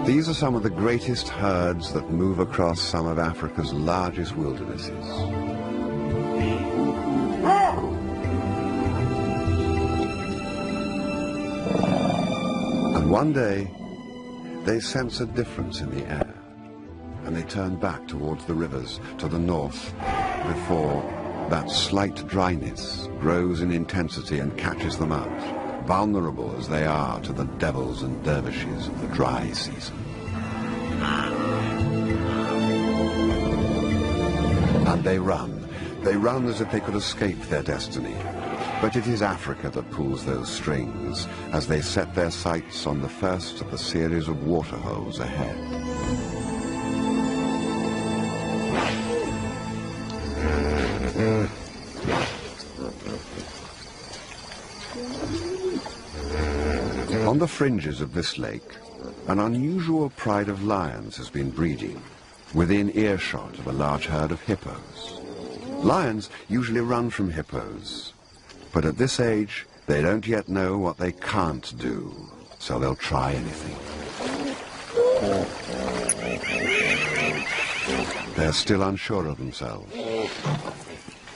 These are some of the greatest herds that move across some of Africa's largest wildernesses. And one day, they sense a difference in the air, and they turn back towards the rivers to the north before that slight dryness grows in intensity and catches them out, vulnerable as they are to the devils and dervishes of the dry season. And they run. They run as if they could escape their destiny. But it is Africa that pulls those strings as they set their sights on the first of the series of waterholes ahead. On the fringes of this lake, an unusual pride of lions has been breeding, within earshot of a large herd of hippos. Lions usually run from hippos, but at this age, they don't yet know what they can't do, so they'll try anything. They're still unsure of themselves.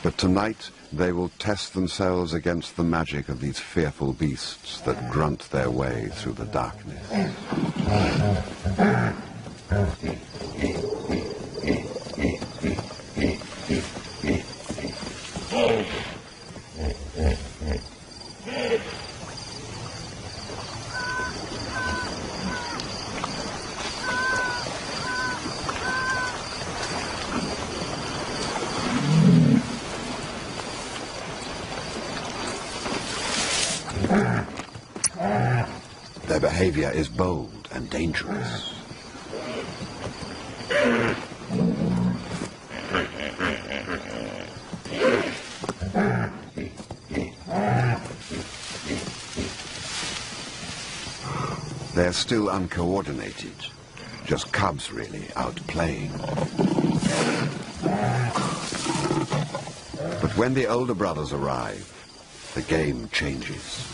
But tonight, they will test themselves against the magic of these fearful beasts that grunt their way through the darkness. Their behavior is bold and dangerous. They're still uncoordinated, just cubs really, out playing. But when the older brothers arrive, the game changes.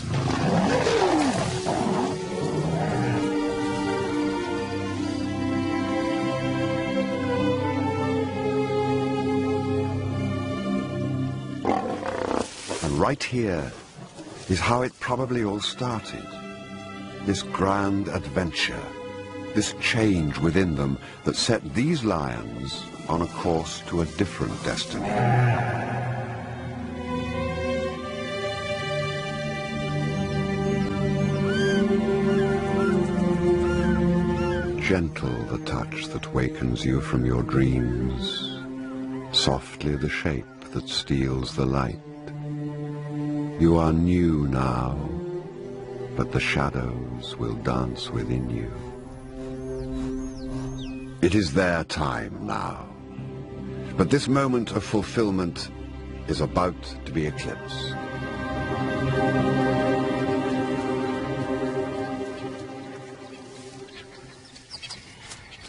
And right here is how it probably all started. This grand adventure, this change within them that set these lions on a course to a different destiny. Gentle the touch that wakens you from your dreams, softly the shape that steals the light. You are new now, but the shadows will dance within you. It is their time now, but this moment of fulfillment is about to be eclipsed.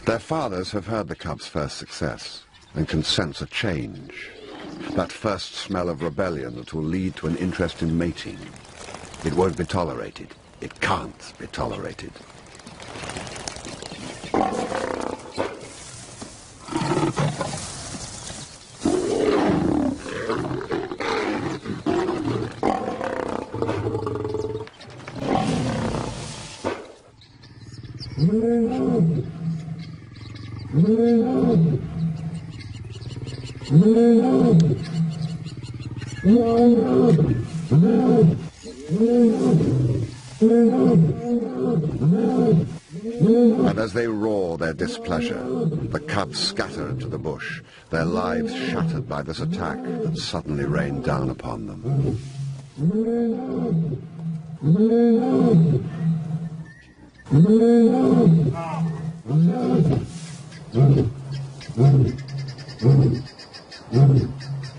Their fathers have heard the cubs' first success and can sense a change. That first smell of rebellion that will lead to an interest in mating. It won't be tolerated. It can't be tolerated. And as they roar their displeasure, the cubs scatter into the bush, their lives shattered by this attack that suddenly rained down upon them.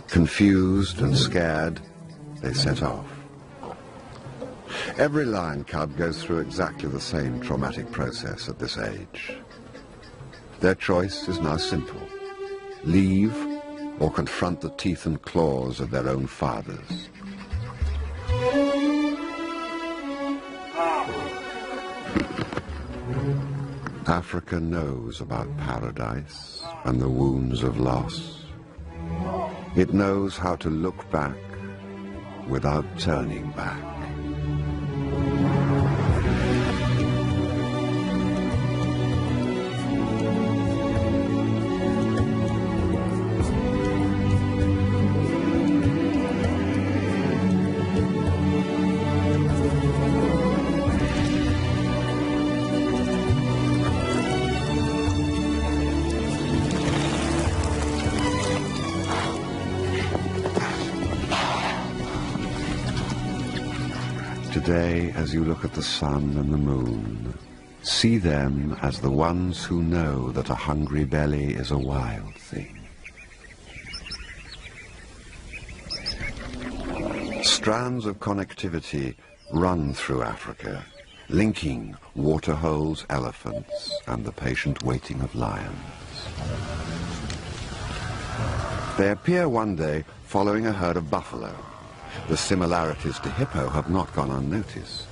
Confused and scared, they set off. Every lion cub goes through exactly the same traumatic process at this age. Their choice is now simple: leave or confront the teeth and claws of their own fathers. Africa knows about paradise and the wounds of loss. It knows how to look back without turning back. Today, as you look at the sun and the moon, see them as the ones who know that a hungry belly is a wild thing. Strands of connectivity run through Africa, linking waterholes, elephants, and the patient waiting of lions. They appear one day following a herd of buffalo. The similarities to hippo have not gone unnoticed.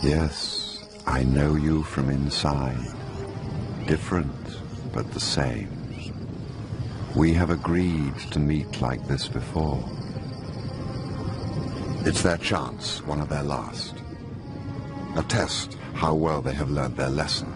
Yes, I know you from inside. Different, but the same. We have agreed to meet like this before. It's their chance, one of their last. A test how well they have learned their lessons.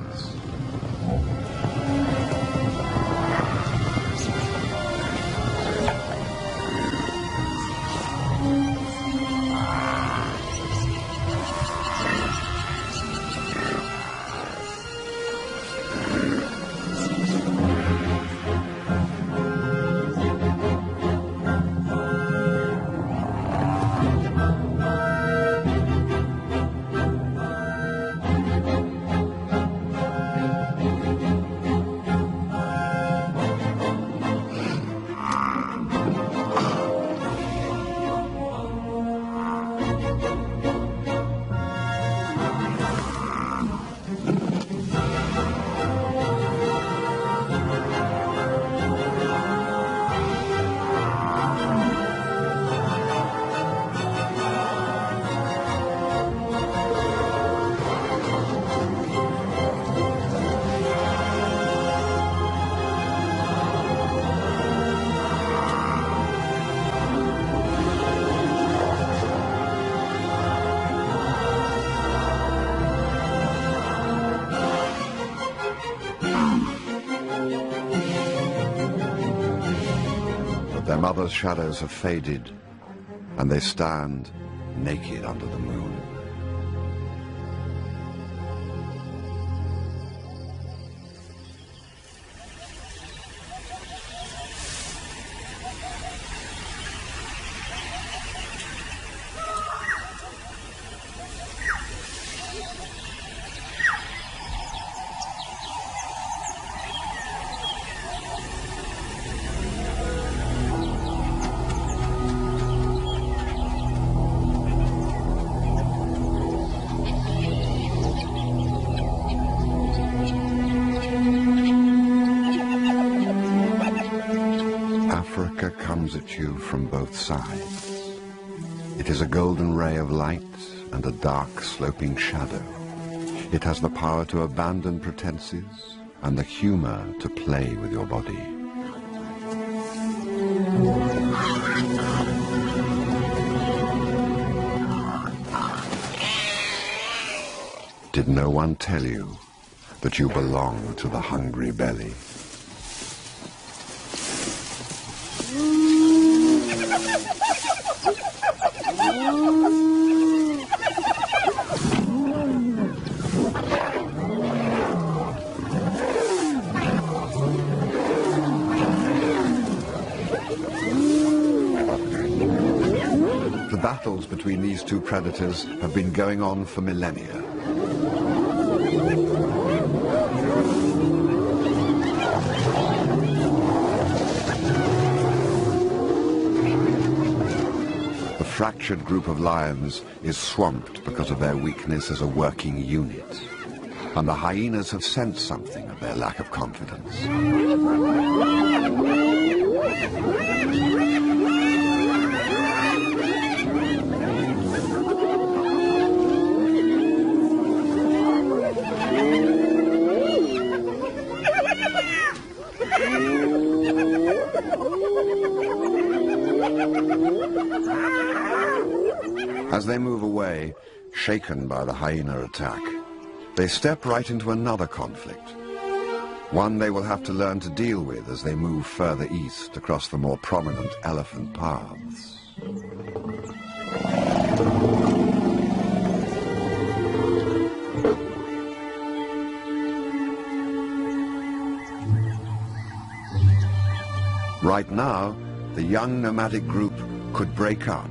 Their mothers' shadows have faded, and they stand naked under the moon. Africa comes at you from both sides. It is a golden ray of light and a dark sloping shadow. It has the power to abandon pretenses and the humor to play with your body. Did no one tell you that you belong to the hungry belly? The battles between these two predators have been going on for millennia. The fractured group of lions is swamped because of their weakness as a working unit. And the hyenas have sensed something of their lack of confidence. As they move away, shaken by the hyena attack, they step right into another conflict, one they will have to learn to deal with as they move further east across the more prominent elephant paths. Right now, the young nomadic group could break up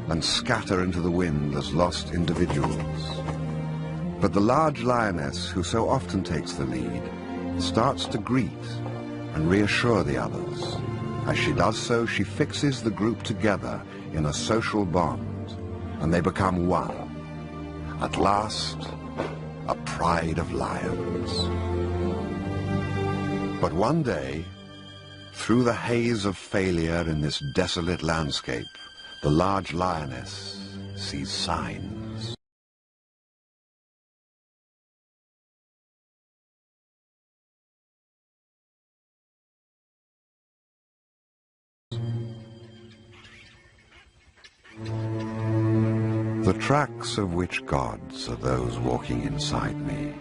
and scatter into the wind as lost individuals. But the large lioness, who so often takes the lead, starts to greet and reassure the others. As she does so, she fixes the group together in a social bond, and they become one. At last, a pride of lions. But one day, through the haze of failure in this desolate landscape, the large lioness sees signs. The tracks of which gods are those walking inside me?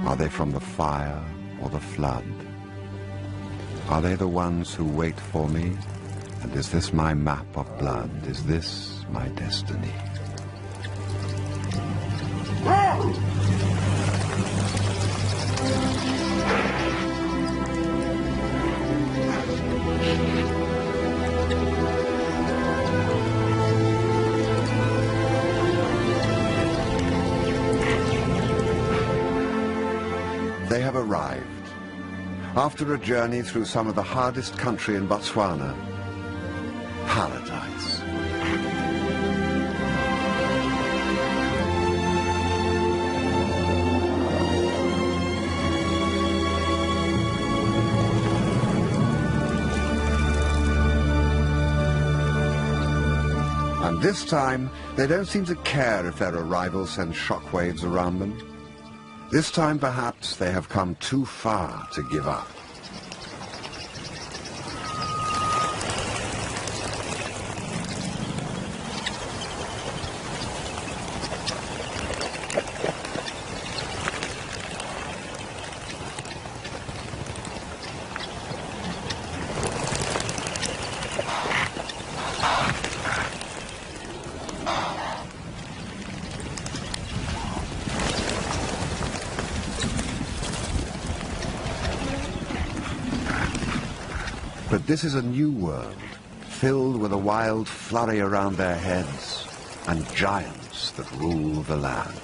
Are they from the fire or the flood? Are they the ones who wait for me? And is this my map of blood? Is this my destiny? They have arrived. After a journey through some of the hardest country in Botswana, paradise. And this time, they don't seem to care if their arrival sends shockwaves around them. This time, perhaps, they have come too far to give up. But this is a new world, filled with a wild flurry around their heads and giants that rule the land.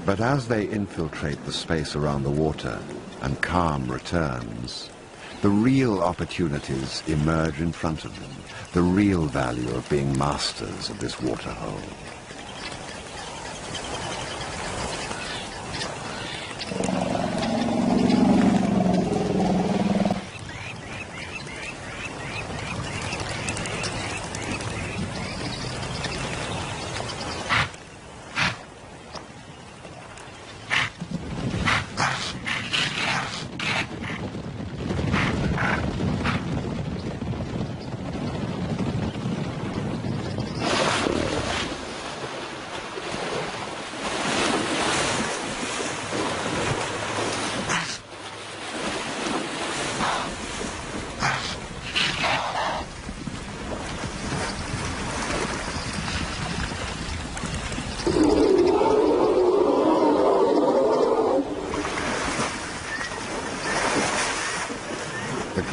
But as they infiltrate the space around the water and calm returns, the real opportunities emerge in front of them, the real value of being masters of this waterhole.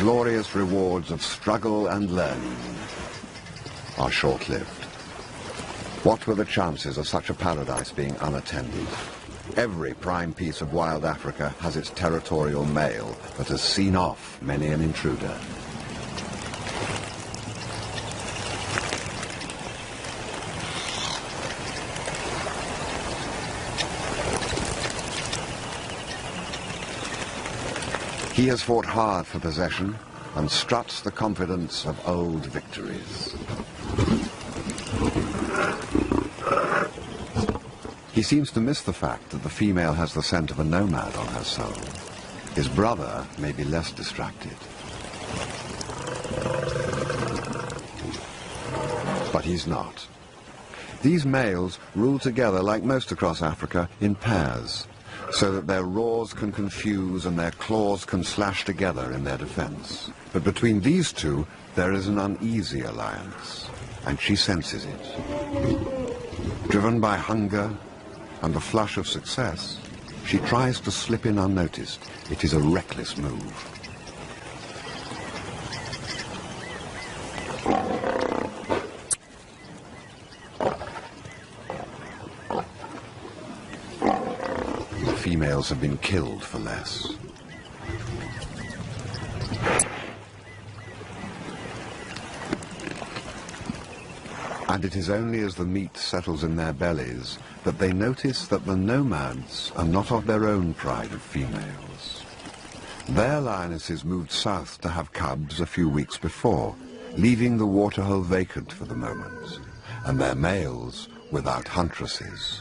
glorious rewards of struggle and learning are short-lived. What were the chances of such a paradise being unattended? Every prime piece of wild Africa has its territorial male that has seen off many an intruder. He has fought hard for possession and struts the confidence of old victories. He seems to miss the fact that the female has the scent of a nomad on her soul. His brother may be less distracted. But he's not. These males rule together, like most across Africa, in pairs, so that their roars can confuse and their claws can slash together in their defense. But between these two, there is an uneasy alliance, and she senses it. Driven by hunger and the flush of success, she tries to slip in unnoticed. It is a reckless move. Females have been killed for less. And it is only as the meat settles in their bellies that they notice that the nomads are not of their own pride of females. Their lionesses moved south to have cubs a few weeks before, leaving the waterhole vacant for the moment, and their males without huntresses.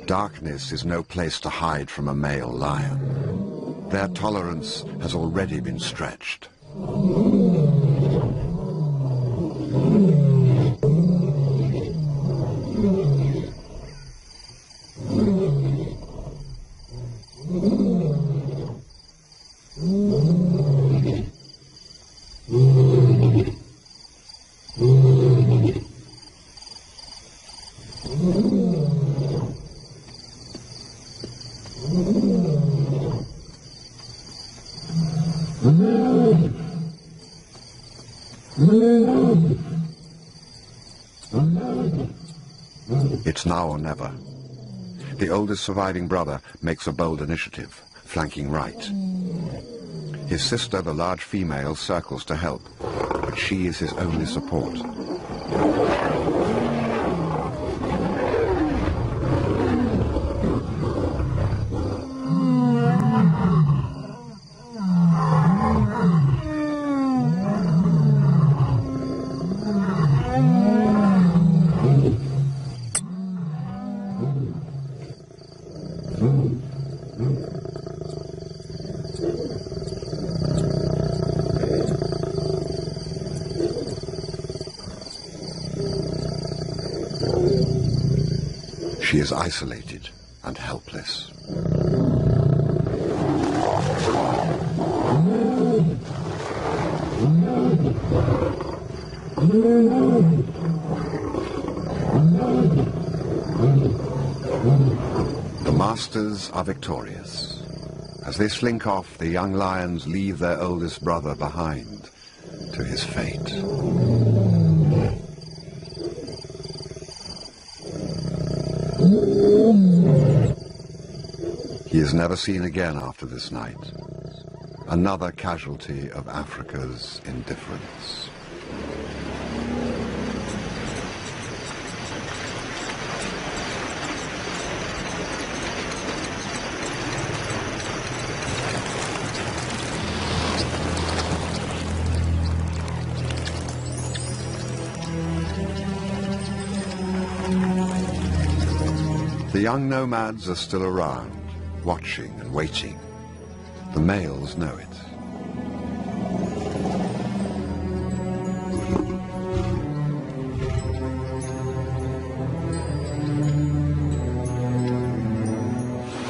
Darkness is no place to hide from a male lion. Their tolerance has already been stretched. It's now or never. The oldest surviving brother makes a bold initiative, flanking right. His sister, the large female, circles to help, but she is his only support. She is isolated and helpless. The masters are victorious. As they slink off, the young lions leave their oldest brother behind to his fate. He is never seen again after this night. Another casualty of Africa's indifference. The young nomads are still around, watching and waiting. The males know it.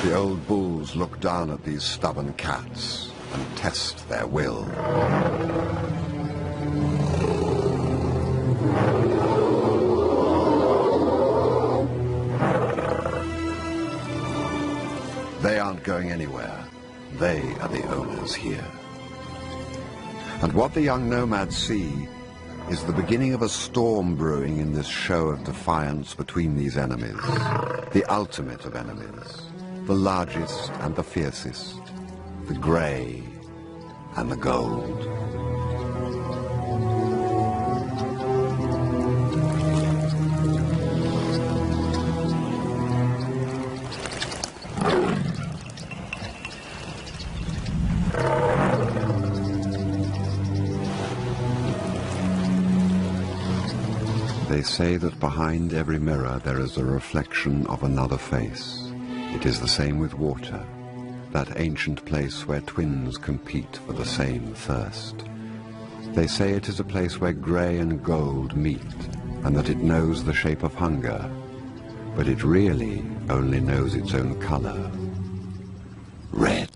The old bull wolves look down at these stubborn cats and test their will. They aren't going anywhere. They are the owners here. And what the young nomads see is the beginning of a storm brewing in this show of defiance between these enemies, the ultimate of enemies, the largest and the fiercest, the grey and the gold. They say that behind every mirror there is a reflection of another face. It is the same with water, that ancient place where twins compete for the same thirst. They say it is a place where grey and gold meet, and that it knows the shape of hunger, but it really only knows its own colour, red.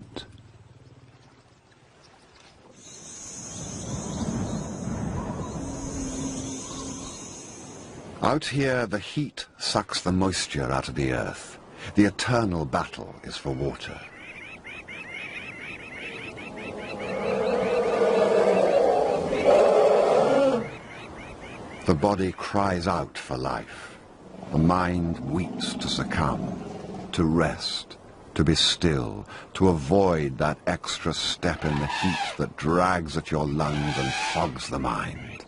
Out here, the heat sucks the moisture out of the earth. The eternal battle is for water. The body cries out for life. The mind weeps to succumb, to rest, to be still, to avoid that extra step in the heat that drags at your lungs and fogs the mind.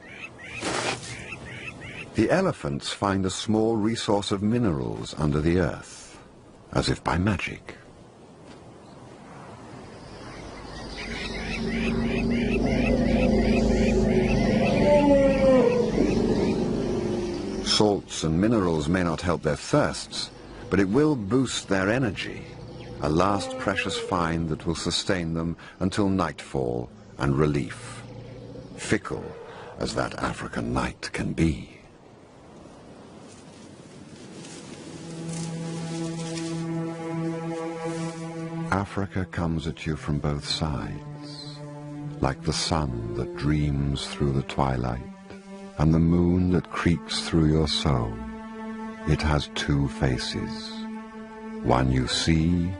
The elephants find a small resource of minerals under the earth, as if by magic. Salts and minerals may not help their thirsts, but it will boost their energy, a last precious find that will sustain them until nightfall and relief, fickle as that African night can be. Africa comes at you from both sides, like the sun that dreams through the twilight and the moon that creeps through your soul. It has two faces, one you see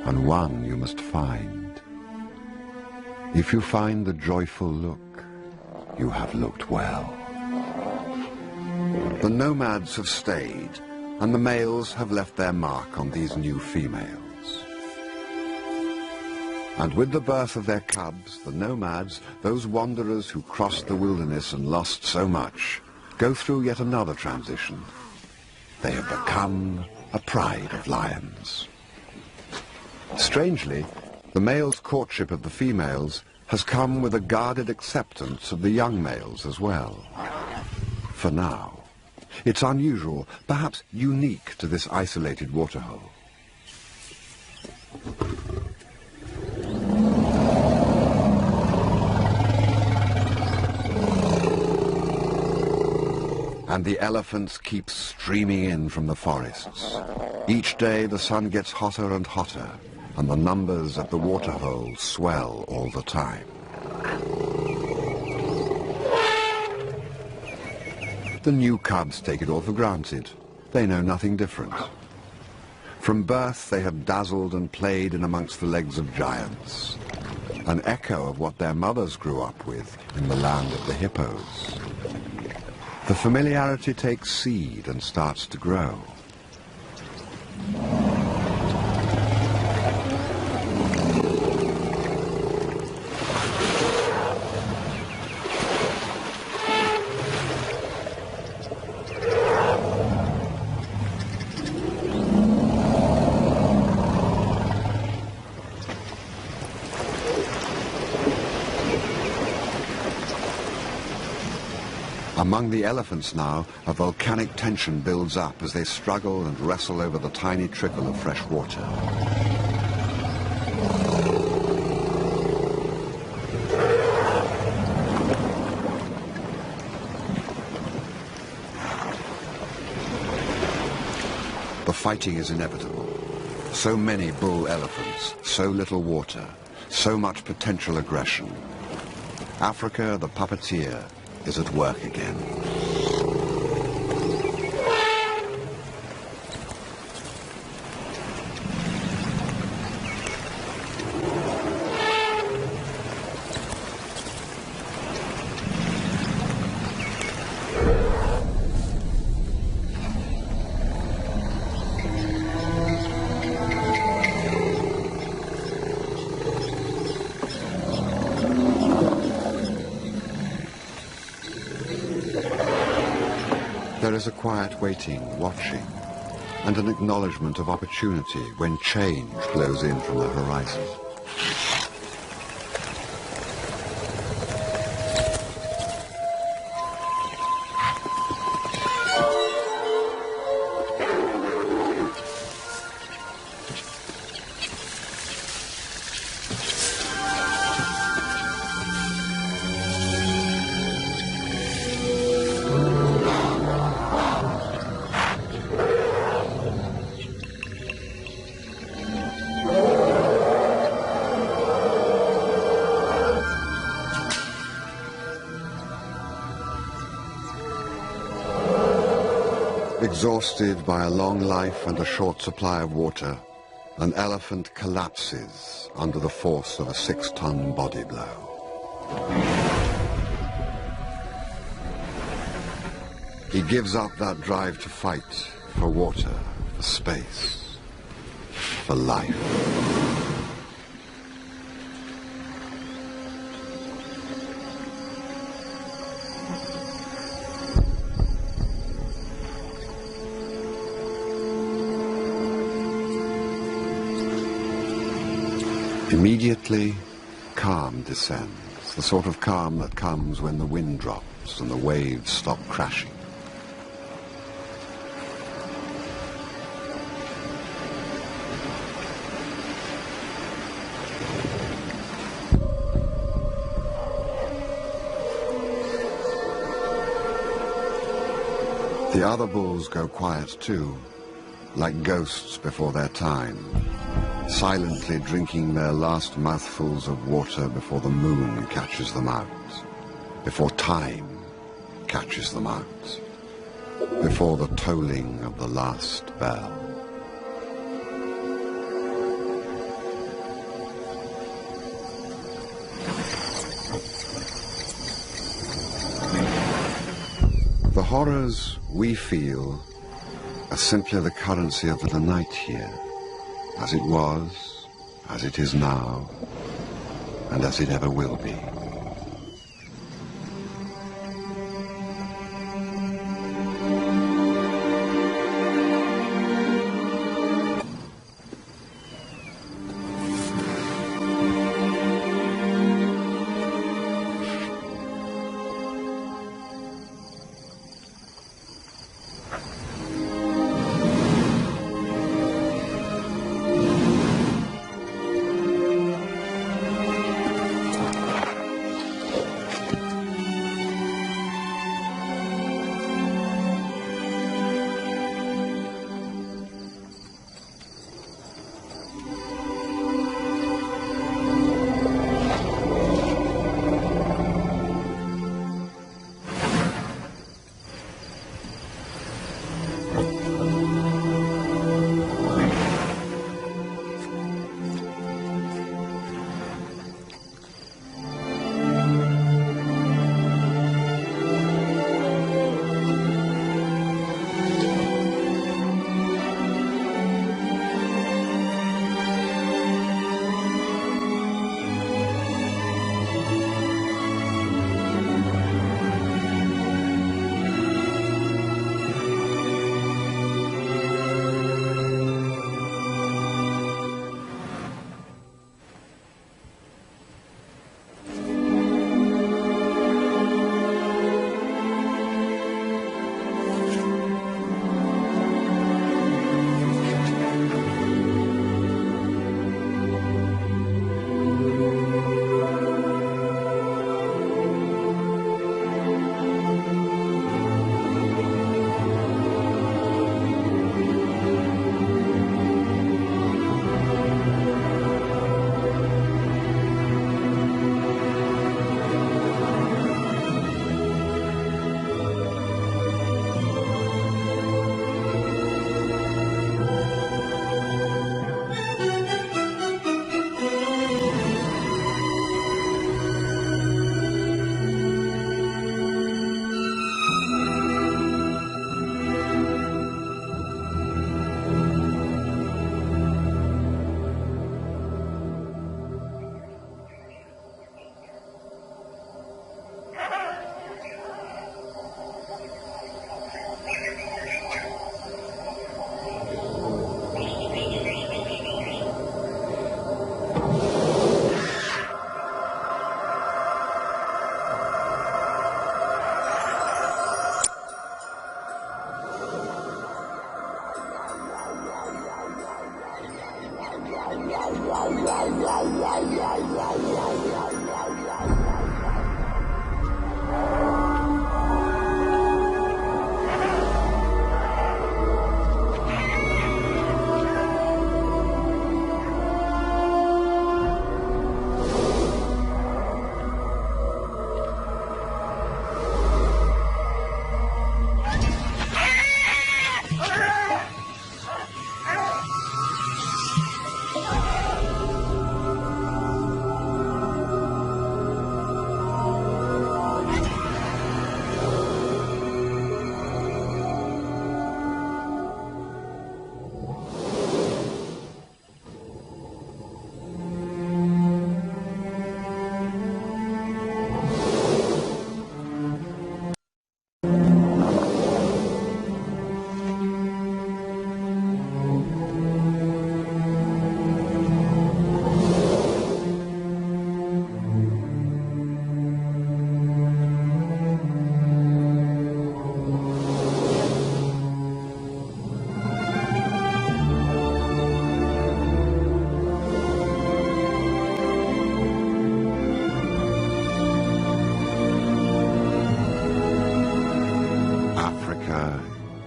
and one you must find. If you find the joyful look, you have looked well. The nomads have stayed, and the males have left their mark on these new females. And with the birth of their cubs, the nomads, those wanderers who crossed the wilderness and lost so much, go through yet another transition. They have become a pride of lions. Strangely, the male's courtship of the females has come with a guarded acceptance of the young males as well. For now. It's unusual, perhaps unique to this isolated waterhole. And the elephants keep streaming in from the forests. Each day the sun gets hotter and hotter, and the numbers at the waterhole swell all the time. The new cubs take it all for granted. They know nothing different. From birth they have dazzled and played in amongst the legs of giants, an echo of what their mothers grew up with in the land of the hippos. The familiarity takes seed and starts to grow. Among the elephants now, a volcanic tension builds up as they struggle and wrestle over the tiny trickle of fresh water. The fighting is inevitable. So many bull elephants, so little water, so much potential aggression. Africa, the puppeteer, is at work again. There is a quiet waiting, watching, and an acknowledgement of opportunity when change flows in from the horizon. Exhausted by a long life and a short supply of water, an elephant collapses under the force of a 6-ton body blow. He gives up that drive to fight for water, for space, for life. Immediately, calm descends, the sort of calm that comes when the wind drops and the waves stop crashing. The other bulls go quiet too, like ghosts before their time, silently drinking their last mouthfuls of water before the moon catches them out, before time catches them out, before the tolling of the last bell. The horrors we feel are simply the currency of the night here, as it was, as it is now, and as it ever will be.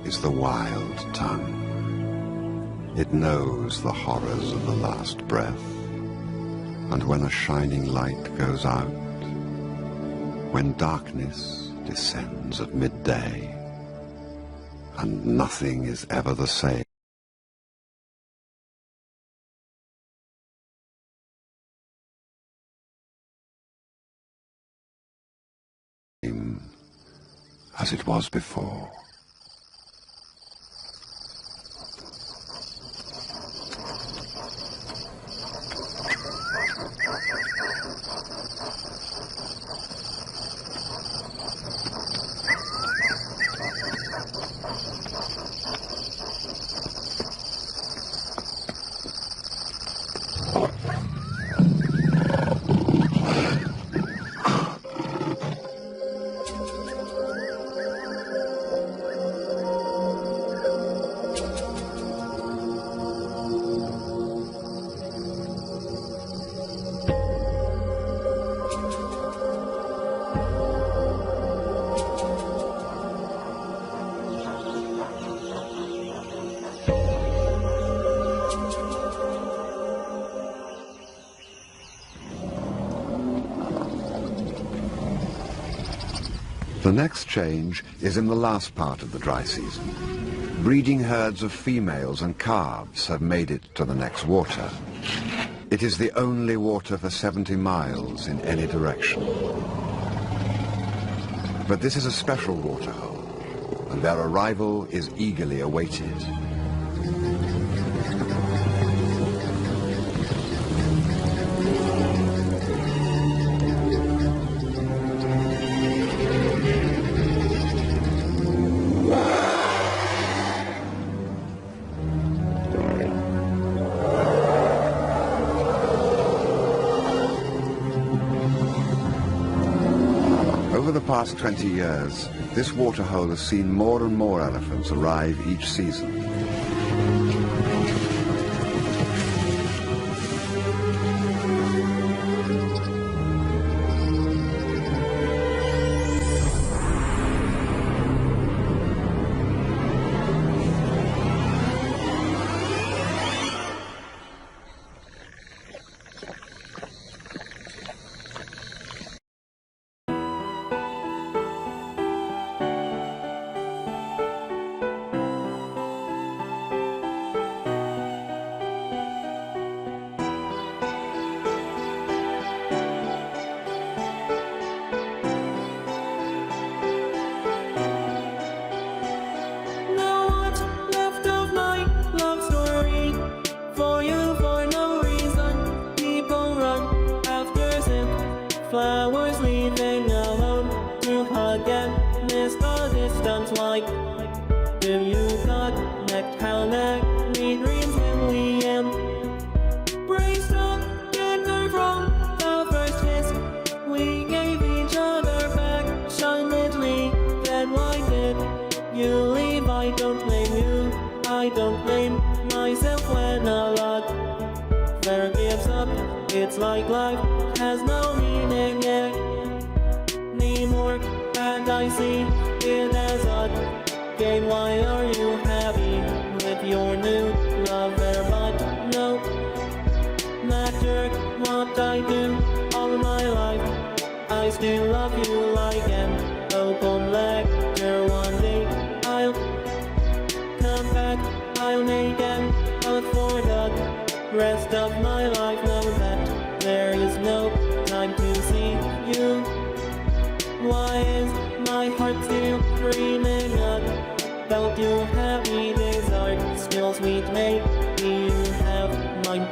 is the wild tongue. It knows the horrors of the last breath, and when a shining light goes out, when darkness descends at midday, and nothing is ever the same as it was before. The next change is in the last part of the dry season. Breeding herds of females and calves have made it to the next water. It is the only water for 70 miles in any direction. But this is a special waterhole, and their arrival is eagerly awaited. Over the past 20 years, this waterhole has seen more and more elephants arrive each season. Flowers leaving alone to hug and miss the distance light. Do you connect how many dreams will we end? Brace together from the first kiss we gave each other back silently. Then why did you leave? I don't blame you, I don't blame myself when a lot there gives up. It's like life has no meaning anymore, and I see it as a game. Why are you happy with your new lover? But no matter what I do all my life, I still love you like an open lecture. One day I'll come back, I'll make an oath for the rest of my life. Know that there is no time to see you. Why is my heart still dreaming about you? Happy days are still sweet, maybe you have mine.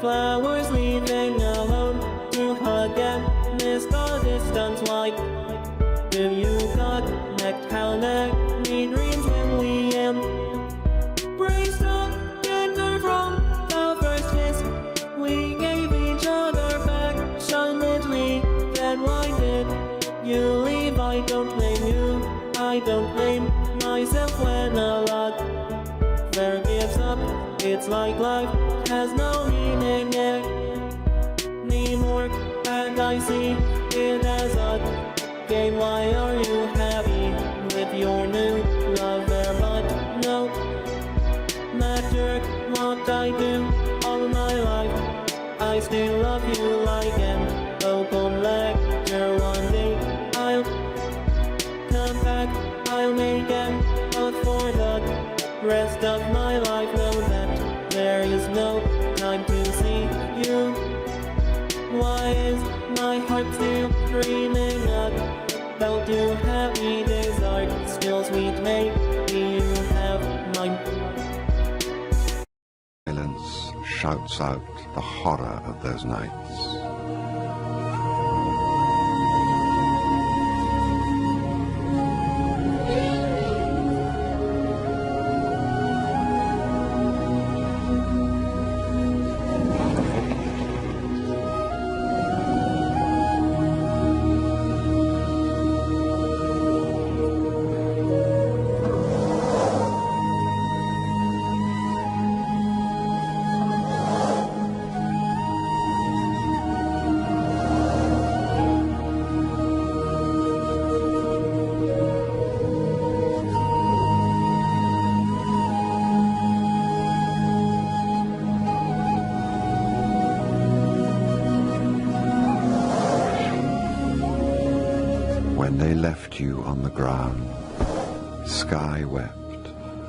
Flowers leaving alone to hug and miss the distance light. Do you connect how many dreams will we end? I don't blame myself when a lot there gives up. It's like life has no meaning anymore, and I see it as a game. Why are you happy with your new lover? But no matter what I do all my life, I still love you like an open lecture. One day I'll come back, I'll make an oath for the rest of my life. Know that there is no time to see you. Why is my heart still dreaming about you? Happy days are still sweet, maybe you have mine. Silence shouts out the horror of those nights. When they left you on the ground, sky wept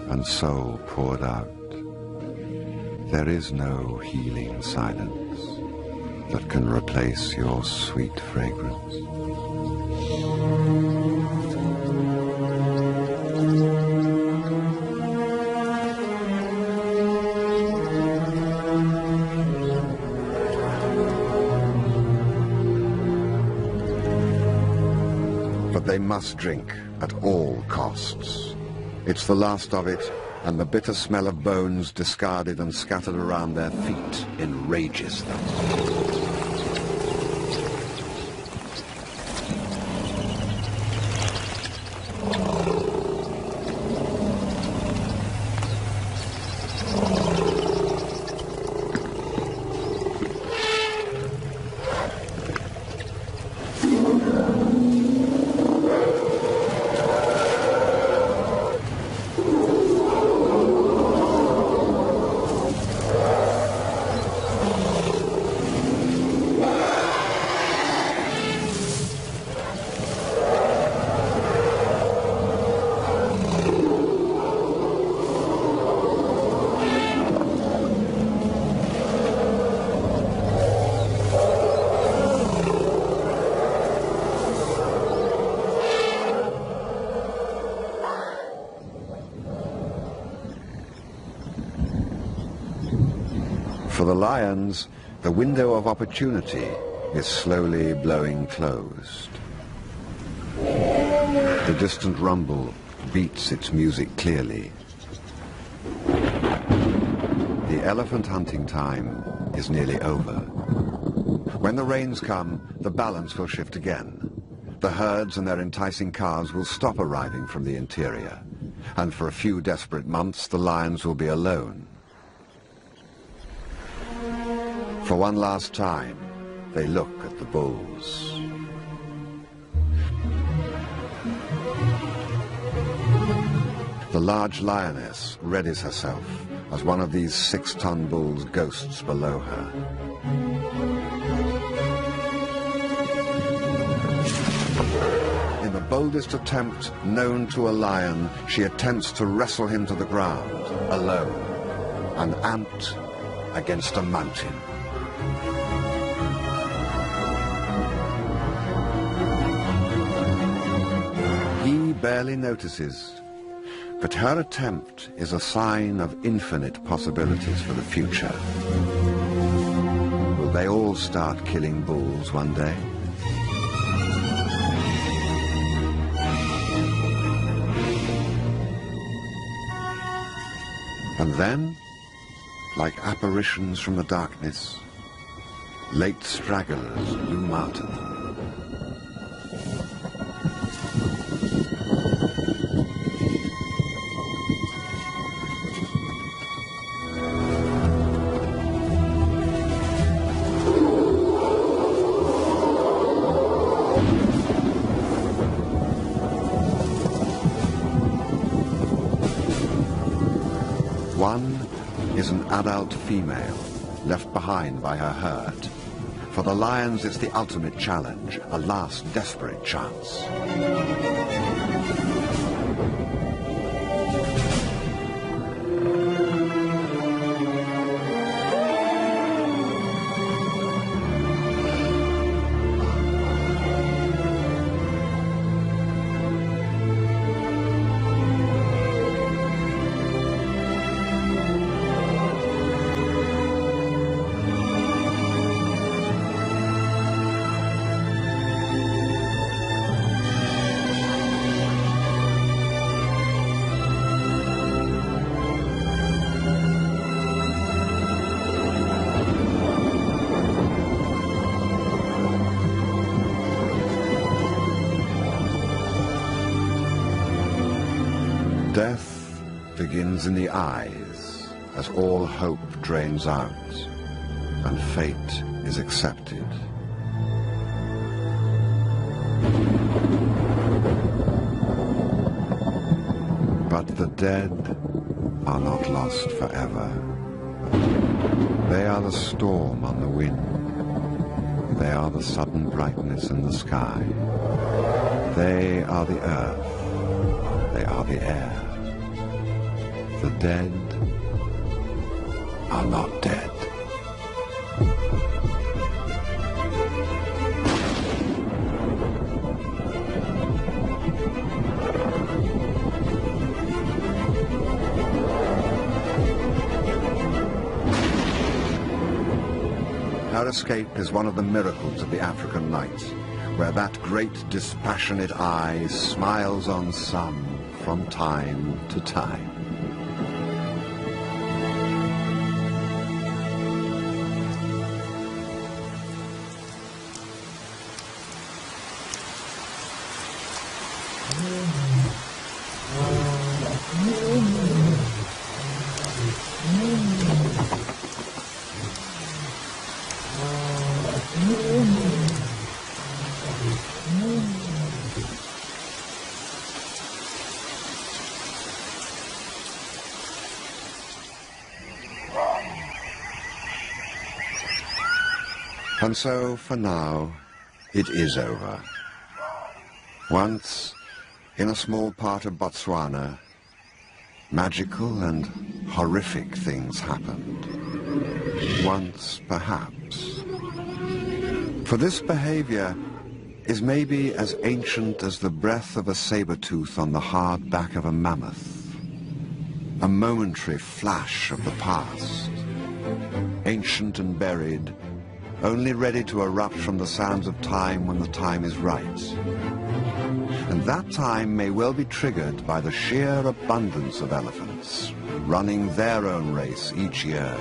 and soul poured out. There is no healing silence that can replace your sweet fragrance. But they must drink at all costs. It's the last of it, and the bitter smell of bones discarded and scattered around their feet enrages them. For the lions, the window of opportunity is slowly blowing closed. The distant rumble beats its music clearly. The elephant hunting time is nearly over. When the rains come, the balance will shift again. The herds and their enticing calves will stop arriving from the interior, and for a few desperate months the lions will be alone. For one last time, they look at the bulls. The large lioness readies herself as one of these 6-ton bulls ghosts below her. In the boldest attempt known to a lion, she attempts to wrestle him to the ground, alone, an ant against a mountain. He barely notices, but her attempt is a sign of infinite possibilities for the future. Will they all start killing bulls one day? And then, like apparitions from the darkness, late stragglers loom out at them. One is an adult female left behind by her herd. For the lions, it's the ultimate challenge, a last desperate chance. Death begins in the eyes as all hope drains out and fate is accepted. But the dead are not lost forever. They are the storm on the wind. They are the sudden brightness in the sky. They are the earth. They are the air. The dead are not dead. Our escape is one of the miracles of the African night, where that great dispassionate eye smiles on some from time to time. And so, for now, it is over. Once, in a small part of Botswana, magical and horrific things happened. Once, perhaps. For this behavior is maybe as ancient as the breath of a saber-tooth on the hard back of a mammoth. A momentary flash of the past, ancient and buried, only ready to erupt from the sands of time when the time is right. And that time may well be triggered by the sheer abundance of elephants, running their own race each year,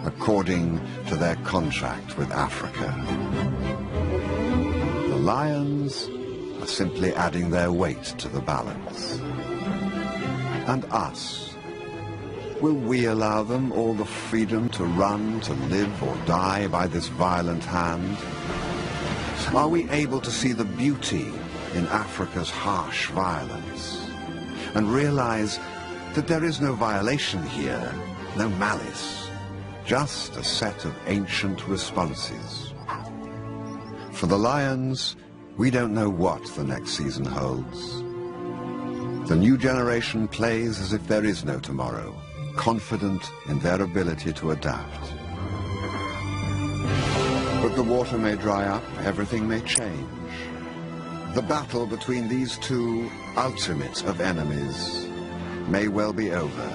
according to their contract with Africa. The lions are simply adding their weight to the balance. And us, will we allow them all the freedom to run, to live or die by this violent hand? Are we able to see the beauty in Africa's harsh violence and realize that there is no violation here, no malice, just a set of ancient responses? For the lions, we don't know what the next season holds. The new generation plays as if there is no tomorrow, confident in their ability to adapt. But the water may dry up, everything may change. The battle between these two ultimate of enemies may well be over.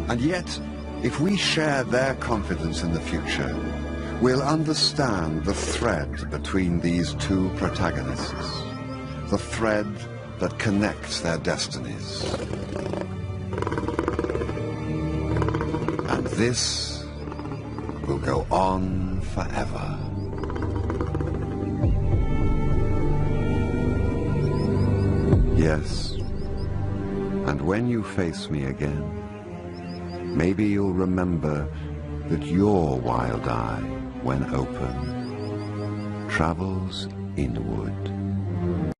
And yet, if we share their confidence in the future, we'll understand the thread between these two protagonists, the thread that connects their destinies. And this will go on forever. Yes, and when you face me again, maybe you'll remember that your wild eye, when open, travels inward.